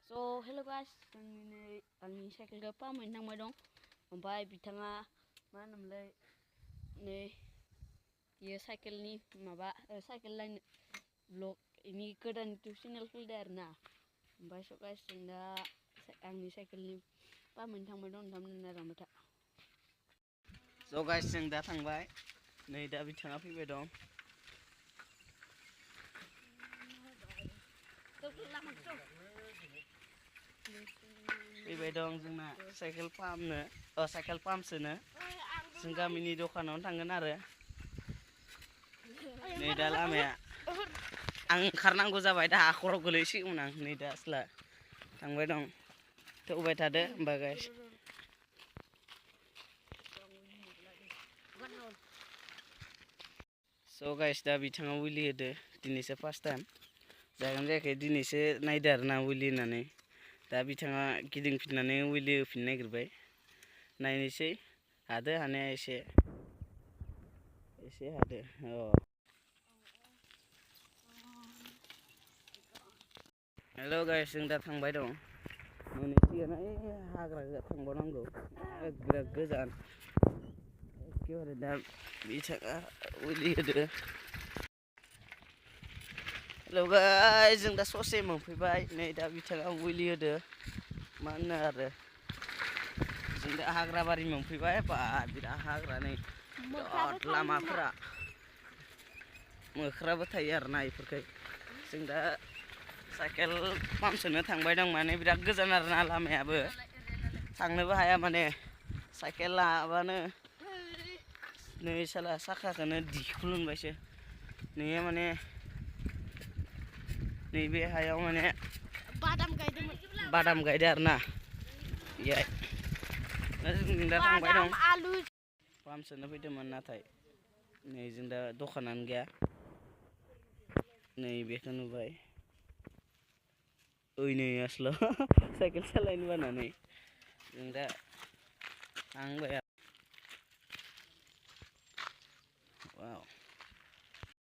So hello guys, आंनि साइकेलखौ फाहामहैनो थांबाय दं। ओमफ्राय बिथाङा मा होनोमोनलाय बेयो साइकेलनि माबा साइकेल लायनो ब्लग इनि गोदान इउटुब चेनेल खुलिदों आरोना। ओमफ्राय स गाइस जों दा आंनि साइकेलनि फाहामहैनो थांबाय दं। नोंथांमोननो नायलांबाय था। स गाइस जों दा थांबाय, नै दा बिथाङा फैबाय दं। फैबाय दं जोंना साइकेल फाहामसोनो जों गामिनि दखानावनो थांगोन आरो। नै दा लामाया आं ओंखारनांगौ जाबाय, दा हाखराव गोलैसिगौमोन आं। नै दा सिला थांबाय दं, थौबाय थादो होमबा गाइस। स गाइस दा बिथाङा विलि होदो, दिनैसो फार्स्ट टाइम जागोन जायाखै दिनैसो नायदो आरो ना विलि होनानै। दा बिथाङा गिदिंफिननानै विलि होफिननो नागिरबाय। नायनोसै, हादो हानाया एसे हादो। हेल' गाइस जों दा थांबाय दं, मोनहैसिगोन। हाग्रा थांबावनांगौ, बिराद गोजान। एखेबारे दा बिथाङा विलि होदो। हेल' गाइस जों दा ससे मोनफैबाय, नै दा बिथाङा विलि होदो। मा होनो आरो जों दा हाग्राबारि मोनफैबाय। बा बिराद हाग्रा, नै बिराद लामाफोरा मोख्राबो थायो आरोना इफोरखै। जों दा साइकेल फाहामसोनो थांबाय दं, माने बिराद गोजान आरोना लामायाबो, थांनोबो हाया माने साइकेल लाबानो नै साला साखाखौनो दिख्रुबबायसो। नैया माने नैबे हायाव माने बादाम गायदो आरोना बेहाय। जों दा थांबाय दं, फाहामसोनो फैदोंमोन, नाथाय नै जों दा दखानानो गैया। नै बेखौ नुबाय, नै आसोल साइकेल सालायनो बानानै जों दा थांबाय।